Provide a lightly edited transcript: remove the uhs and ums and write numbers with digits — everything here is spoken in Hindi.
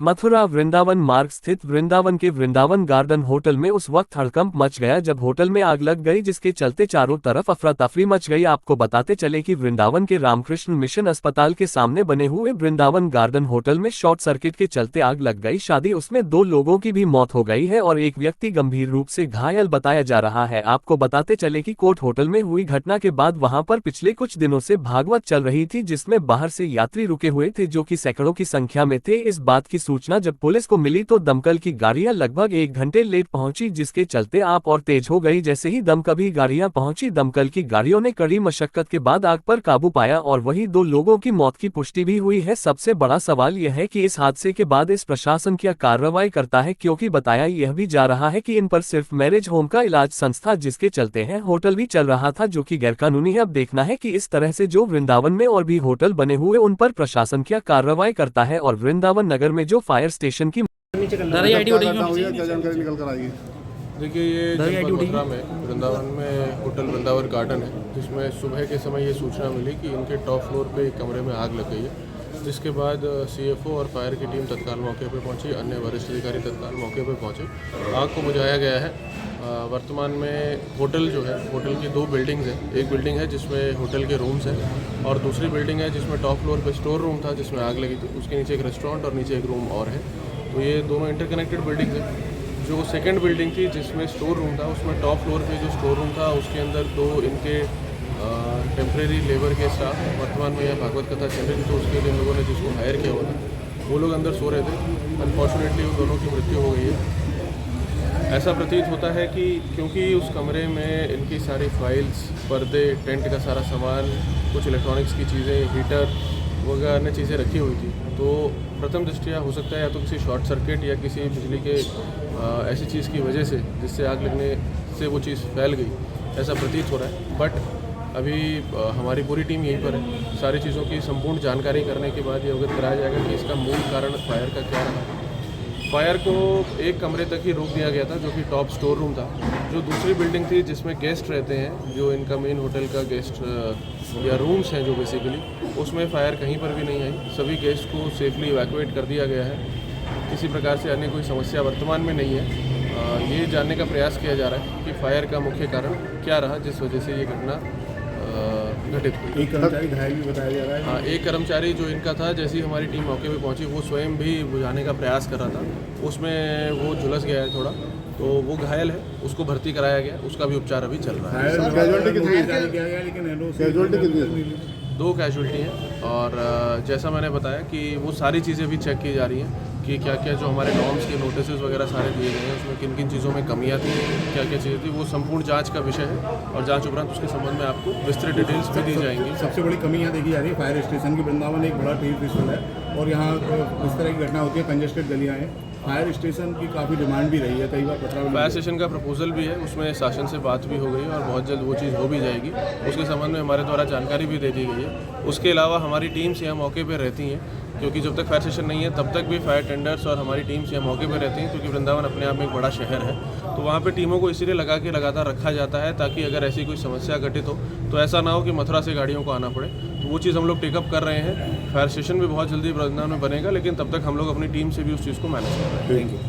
मथुरा वृंदावन मार्ग स्थित वृंदावन के वृंदावन गार्डन होटल में उस वक्त हड़कंप मच गया जब होटल में आग लग गई, जिसके चलते चारों तरफ अफरा तफरी मच गई। आपको बताते चले कि वृंदावन के रामकृष्ण मिशन अस्पताल के सामने बने हुए वृंदावन गार्डन होटल में शॉर्ट सर्किट के चलते आग लग गई। शादी उसमें 2 लोगों की भी मौत हो गई है और एक व्यक्ति गंभीर रूप से घायल बताया जा रहा है। आपको बताते चले कि कोर्ट होटल में हुई घटना के बाद वहां पर पिछले कुछ दिनों से भागवत चल रही थी, जिसमें बाहर से यात्री रुके हुए थे जो कि सैकड़ों की संख्या में थे। इस बात की सूचना जब पुलिस को मिली तो दमकल की गाड़ियां लगभग 1 घंटे लेट पहुंची, जिसके चलते आग और तेज हो गई। जैसे ही दमकल गाड़ियां पहुंची, दमकल की गाड़ियों ने कड़ी मशक्कत के बाद आग पर काबू पाया और वहीं 2 लोगों की मौत की पुष्टि भी हुई है। सबसे बड़ा सवाल यह है कि इस हादसे के बाद इस प्रशासन क्या कार्रवाई करता है, क्योंकि बताया यह भी जा रहा है कि इन पर सिर्फ मैरिज होम का इलाज संस्था जिसके चलते हैं होटल भी चल रहा था, जो कि गैरकानूनी है। अब देखना है कि इस तरह से जो वृंदावन में और भी होटल बने हुए उन पर प्रशासन क्या कार्रवाई करता है। और वृंदावन नगर में जो फायर स्टेशन की क्या जानकारी निकल कर आएगी। देखिए, ये मथुरा में वृंदावन में होटल वृंदावन गार्डन है, जिसमें सुबह के समय ये सूचना मिली कि इनके टॉप फ्लोर पे एक कमरे में आग लग गई है, जिसके बाद सीएफओ और फायर की टीम तत्काल मौके पे पहुंची। अन्य वरिष्ठ अधिकारी तत्काल मौके पे पहुंचे। आग को बुझाया गया है। वर्तमान में होटल जो है, होटल की 2 बिल्डिंग्स हैं। एक बिल्डिंग है जिसमें होटल के रूम्स हैं और दूसरी बिल्डिंग है जिसमें टॉप फ्लोर पे स्टोर रूम था, जिसमें आग लगी थी। उसके नीचे एक रेस्टोरेंट और नीचे एक रूम और है। तो ये दोनों इंटरकनेक्टेड बिल्डिंग है। जो सेकंड बिल्डिंग थी जिसमें स्टोर रूम था, उसमें टॉप फ्लोर पे जो स्टोर रूम था उसके अंदर 2 इनके टेम्प्रेरी लेबर के स्टाफ, वर्तमान में यह भागवत कथा चल रही थी, तो उसके लिए इन लोगों ने जिसको हायर किया हुआ था वो लोग अंदर सो रहे थे। अनफॉर्चुनेटली उन दोनों की मृत्यु हो गई है। ऐसा प्रतीत होता है कि क्योंकि उस कमरे में इनकी सारी फाइल्स, पर्दे, टेंट का सारा सामान, कुछ इलेक्ट्रॉनिक्स की चीज़ें, हीटर वगैरह अन्य चीज़ें रखी हुई थी, तो प्रथम दृष्टया हो सकता है या तो किसी शॉर्ट सर्किट या किसी बिजली के ऐसी चीज़ की वजह से जिससे आग लगने से वो चीज़ फैल गई, ऐसा प्रतीत हो रहा है। बट अभी हमारी पूरी टीम यहीं पर है। सारी चीज़ों की संपूर्ण जानकारी करने के बाद ये अवगत कराया जाएगा कि इसका मूल कारण फायर का क्या रहा। फायर को एक कमरे तक ही रोक दिया गया था, जो कि टॉप स्टोर रूम था। जो दूसरी बिल्डिंग थी जिसमें गेस्ट रहते हैं, जो इनका मेन होटल का गेस्ट या रूम्स हैं जो बेसिकली, उसमें फायर कहीं पर भी नहीं आई। सभी गेस्ट को सेफली इवैक्यूएट कर दिया गया है। किसी प्रकार से अन्य कोई समस्या वर्तमान में नहीं है। ये जानने का प्रयास किया जा रहा है कि फायर का मुख्य कारण क्या रहा जिस वजह से ये घटना घटित हुई। एक कर्मचारी घायल भी बताया जा रहा है। हाँ, एक कर्मचारी जो इनका था, जैसे ही हमारी टीम मौके पे पहुंची, वो स्वयं भी बुझाने का प्रयास कर रहा था। उसमें वो झुलस गया है थोड़ा, तो वो घायल है, उसको भर्ती कराया गया। उसका भी उपचार अभी चल रहा है। 2 कैजुअल्टी हैं और जैसा मैंने बताया कि वो सारी चीज़ें भी चेक की जा रही हैं कि क्या क्या जो हमारे नॉर्म्स के नोटिस वगैरह सारे दिए गए हैं, उसमें किन किन चीज़ों में कमियां थी, क्या क्या चीज़ें थी, वो संपूर्ण जांच का विषय है और जांच उपरांत उसके संबंध में आपको विस्तृत डिटेल्स भी दी जाएंगी। सबसे बड़ी कमी यहाँ देखी जा रही है फायर स्टेशन की। वृंदावन एक बड़ा टूरिस्ट स्थल है और यहाँ इस तरह की घटना होती है, कंजेस्टेड गलियाँ हैं। फायर स्टेशन की काफ़ी डिमांड भी रही है, कई बार पत्र। फायर स्टेशन का प्रपोजल भी है, उसमें शासन से बात भी हो गई और बहुत जल्द वो चीज़ हो भी जाएगी। उसके संबंध में हमारे द्वारा जानकारी भी दे दी गई है। उसके अलावा हमारी टीम्स यहाँ मौके पर रहती हैं, क्योंकि जब तक फायर स्टेशन नहीं है तब तक भी फायर टेंडर्स और हमारी टीम्स यहाँ मौके पर रहती हैं, क्योंकि वृंदावन अपने आप में एक बड़ा शहर है। तो वहाँ पे टीमों को इसीलिए लगा के लगातार रखा जाता है ताकि अगर ऐसी कोई समस्या घटित हो तो ऐसा ना हो कि मथुरा से गाड़ियों को आना पड़े। तो वो चीज़ हम लोग टेकअप कर रहे हैं। फायर स्टेशन भी बहुत जल्दी वृंदावन में बनेगा, लेकिन तब तक हम लोग अपनी टीम से भी उस चीज़ को मैनेज कर रहे हैं। Thank you.